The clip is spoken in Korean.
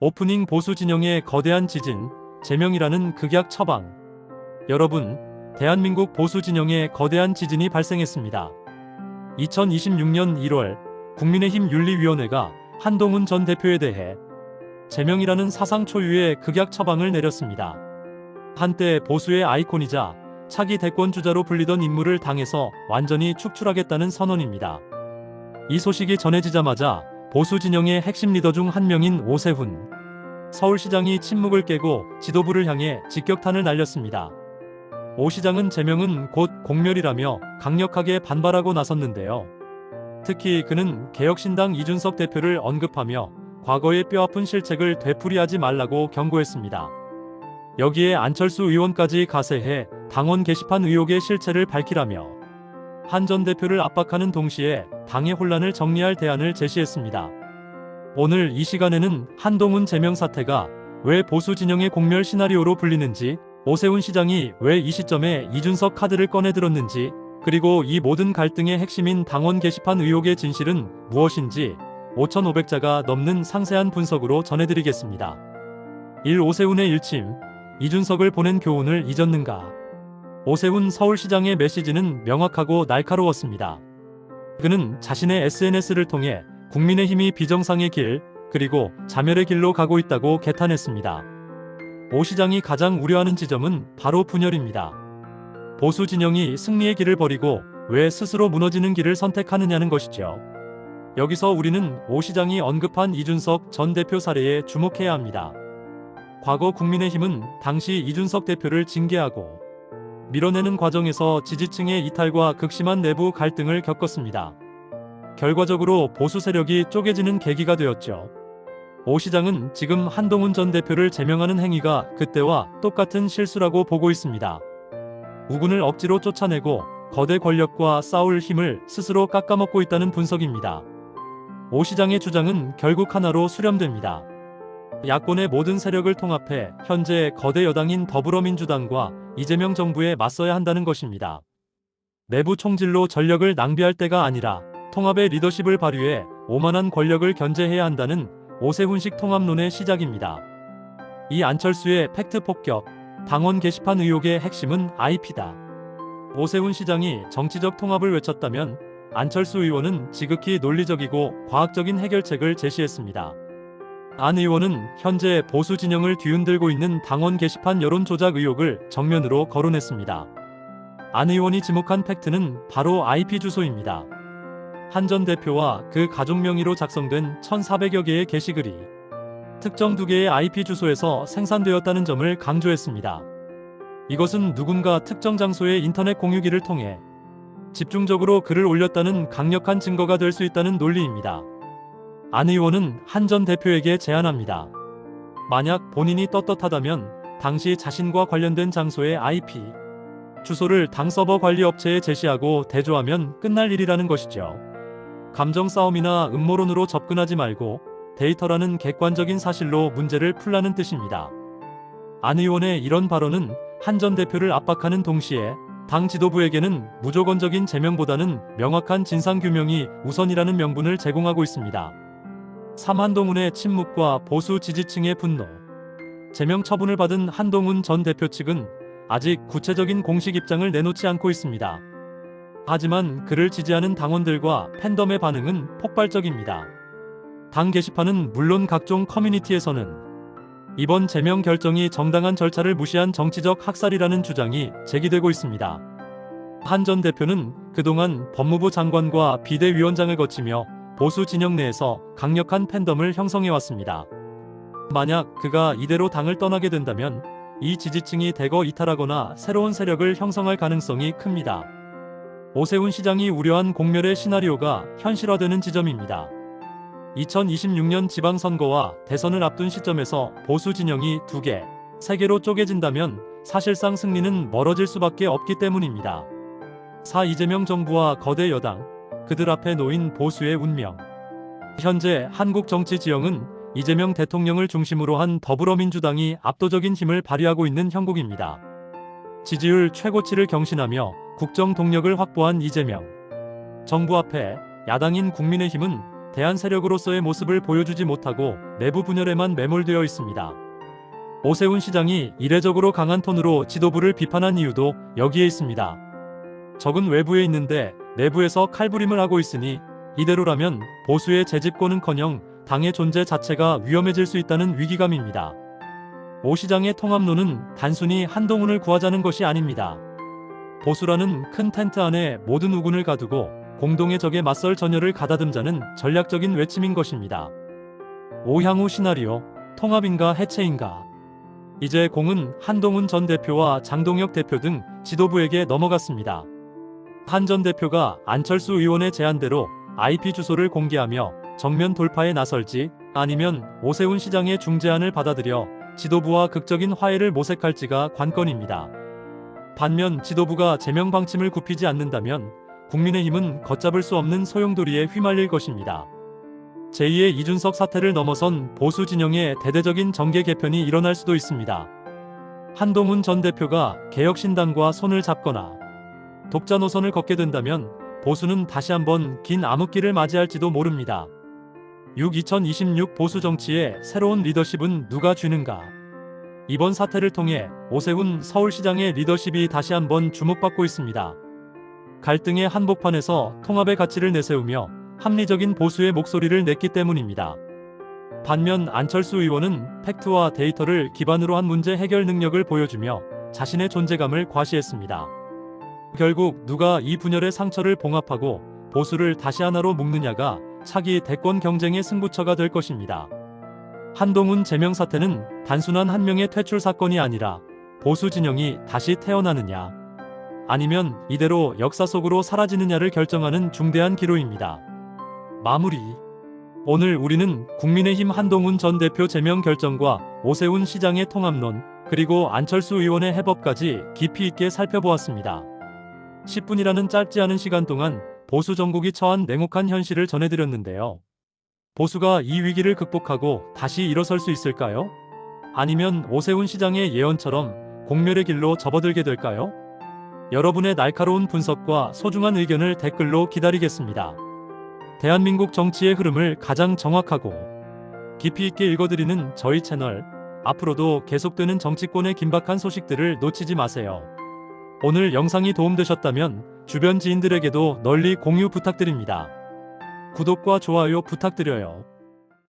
오프닝 보수 진영의 거대한 지진, 제명이라는 극약 처방. 여러분, 대한민국 보수 진영에 거대한 지진이 발생했습니다. 2026년 1월 국민의힘 윤리위원회가 한동훈 전 대표에 대해 제명이라는 사상 초유의 극약 처방을 내렸습니다. 한때 보수의 아이콘이자 차기 대권 주자로 불리던 인물을 당에서 완전히 축출하겠다는 선언입니다. 이 소식이 전해지자마자 보수 진영의 핵심 리더 중 한 명인 오세훈 서울시장이 침묵을 깨고 지도부를 향해 직격탄을 날렸습니다. 오 시장은 제명은 곧 공멸이라며 강력하게 반발하고 나섰는데요. 특히 그는 개혁신당 이준석 대표를 언급하며 과거의 뼈아픈 실책을 되풀이하지 말라고 경고했습니다. 여기에 안철수 의원까지 가세해 당원 게시판 의혹의 실체를 밝히라며 한 전 대표를 압박하는 동시에 당의 혼란을 정리할 대안을 제시했습니다. 오늘 이 시간에는 한동훈 제명 사태가 왜 보수 진영의 공멸 시나리오로 불리는지, 오세훈 시장이 왜 이 시점에 이준석 카드를 꺼내 들었는지, 그리고 이 모든 갈등의 핵심인 당원 게시판 의혹의 진실은 무엇인지 5,500자가 넘는 상세한 분석으로 전해드리겠습니다. 1. 오세훈의 일침, 이준석을 보낸 교훈을 잊었는가? 오세훈 서울시장의 메시지는 명확하고 날카로웠습니다. 그는 자신의 SNS를 통해 국민의힘이 비정상의 길, 그리고 자멸의 길로 가고 있다고 개탄했습니다. 오 시장이 가장 우려하는 지점은 바로 분열입니다. 보수 진영이 승리의 길을 버리고 왜 스스로 무너지는 길을 선택하느냐는 것이죠. 여기서 우리는 오 시장이 언급한 이준석 전 대표 사례에 주목해야 합니다. 과거 국민의힘은 당시 이준석 대표를 징계하고 밀어내는 과정에서 지지층의 이탈과 극심한 내부 갈등을 겪었습니다. 결과적으로 보수 세력이 쪼개지는 계기가 되었죠. 오 시장은 지금 한동훈 전 대표를 제명하는 행위가 그때와 똑같은 실수라고 보고 있습니다. 우군을 억지로 쫓아내고 거대 권력과 싸울 힘을 스스로 깎아먹고 있다는 분석입니다. 오 시장의 주장은 결국 하나로 수렴됩니다. 야권의 모든 세력을 통합해 현재 거대 여당인 더불어민주당과 이재명 정부에 맞서야 한다는 것입니다. 내부 총질로 전력을 낭비할 때가 아니라 통합의 리더십을 발휘해 오만한 권력을 견제해야 한다는 오세훈식 통합론의 시작입니다. 이 안철수의 팩트 폭격, 당원 게시판 의혹의 핵심은 IP다. 오세훈 시장이 정치적 통합을 외쳤다면 안철수 의원은 지극히 논리적이고 과학적인 해결책을 제시했습니다. 안 의원은 현재 보수 진영을 뒤흔들고 있는 당원 게시판 여론 조작 의혹을 정면으로 거론했습니다. 안 의원이 지목한 팩트는 바로 IP 주소입니다. 한 전 대표와 그 가족 명의로 작성된 1,400여 개의 게시글이 특정 2개의 IP 주소에서 생산되었다는 점을 강조했습니다. 이것은 누군가 특정 장소의 인터넷 공유기를 통해 집중적으로 글을 올렸다는 강력한 증거가 될 수 있다는 논리입니다. 안 의원은 한 전 대표에게 제안합니다. 만약 본인이 떳떳하다면 당시 자신과 관련된 장소의 IP 주소를 당 서버 관리 업체에 제시하고 대조하면 끝날 일이라는 것이죠. 감정 싸움이나 음모론으로 접근하지 말고 데이터라는 객관적인 사실로 문제를 풀라는 뜻입니다. 안 의원의 이런 발언은 한 전 대표를 압박하는 동시에 당 지도부에게는 무조건적인 제명보다는 명확한 진상규명이 우선이라는 명분을 제공하고 있습니다. 3. 한동훈의 침묵과 보수 지지층의 분노. 제명 처분을 받은 한동훈 전 대표 측은 아직 구체적인 공식 입장을 내놓지 않고 있습니다. 하지만 그를 지지하는 당원들과 팬덤의 반응은 폭발적입니다. 당 게시판은 물론 각종 커뮤니티에서는 이번 제명 결정이 정당한 절차를 무시한 정치적 학살이라는 주장이 제기되고 있습니다. 한 전 대표는 그동안 법무부 장관과 비대위원장을 거치며 보수 진영 내에서 강력한 팬덤을 형성해왔습니다. 만약 그가 이대로 당을 떠나게 된다면 이 지지층이 대거 이탈하거나 새로운 세력을 형성할 가능성이 큽니다. 오세훈 시장이 우려한 공멸의 시나리오가 현실화되는 지점입니다. 2026년 지방선거와 대선을 앞둔 시점에서 보수 진영이 2개, 3개로 쪼개진다면 사실상 승리는 멀어질 수밖에 없기 때문입니다. 4. 이재명 정부와 거대 여당, 그들 앞에 놓인 보수의 운명. 현재 한국 정치 지형은 이재명 대통령을 중심으로 한 더불어민주당이 압도적인 힘을 발휘하고 있는 형국입니다. 지지율 최고치를 경신하며 국정 동력을 확보한 이재명 정부 앞에 야당인 국민의힘은 대한 세력으로서의 모습을 보여주지 못하고 내부 분열에만 매몰되어 있습니다. 오세훈 시장이 이례적으로 강한 톤으로 지도부를 비판한 이유도 여기에 있습니다. 적은 외부에 있는데 내부에서 칼부림을 하고 있으니 이대로라면 보수의 재집권은커녕 당의 존재 자체가 위험해질 수 있다는 위기감입니다. 오 시장의 통합론은 단순히 한동훈을 구하자는 것이 아닙니다. 보수라는 큰 텐트 안에 모든 우군을 가두고 공동의 적에 맞설 전열을 가다듬자는 전략적인 외침인 것입니다. 오 향후 시나리오, 통합인가 해체인가. 이제 공은 한동훈 전 대표와 장동혁 대표 등 지도부에게 넘어갔습니다. 한 전 대표가 안철수 의원의 제안대로 IP 주소를 공개하며 정면 돌파에 나설지 아니면 오세훈 시장의 중재안을 받아들여 지도부와 극적인 화해를 모색할지가 관건입니다. 반면 지도부가 제명 방침을 굽히지 않는다면 국민의힘은 걷잡을 수 없는 소용돌이에 휘말릴 것입니다. 제2의 이준석 사태를 넘어선 보수 진영의 대대적인 정계 개편이 일어날 수도 있습니다. 한동훈 전 대표가 개혁신당과 손을 잡거나 독자 노선을 걷게 된다면 보수는 다시 한번 긴 암흑기를 맞이할지도 모릅니다. 2026 보수 정치의 새로운 리더십은 누가 쥐는가? 이번 사태를 통해 오세훈 서울시장의 리더십이 다시 한번 주목받고 있습니다. 갈등의 한복판에서 통합의 가치를 내세우며 합리적인 보수의 목소리를 냈기 때문입니다. 반면 안철수 의원은 팩트와 데이터를 기반으로 한 문제 해결 능력을 보여주며 자신의 존재감을 과시했습니다. 결국 누가 이 분열의 상처를 봉합하고 보수를 다시 하나로 묶느냐가 차기 대권 경쟁의 승부처가 될 것입니다. 한동훈 제명 사태는 단순한 한 명의 퇴출 사건이 아니라 보수 진영이 다시 태어나느냐 아니면 이대로 역사 속으로 사라지느냐를 결정하는 중대한 기로입니다. 마무리. 오늘 우리는 국민의힘 한동훈 전 대표 제명 결정과 오세훈 시장의 통합론 그리고 안철수 의원의 해법까지 깊이 있게 살펴보았습니다. 10분이라는 짧지 않은 시간 동안 보수 정국이 처한 냉혹한 현실을 전해드렸는데요. 보수가 이 위기를 극복하고 다시 일어설 수 있을까요? 아니면 오세훈 시장의 예언처럼 공멸의 길로 접어들게 될까요? 여러분의 날카로운 분석과 소중한 의견을 댓글로 기다리겠습니다. 대한민국 정치의 흐름을 가장 정확하고 깊이 있게 읽어드리는 저희 채널, 앞으로도 계속되는 정치권의 긴박한 소식들을 놓치지 마세요. 오늘 영상이 도움되셨다면 주변 지인들에게도 널리 공유 부탁드립니다. 구독과 좋아요 부탁드려요.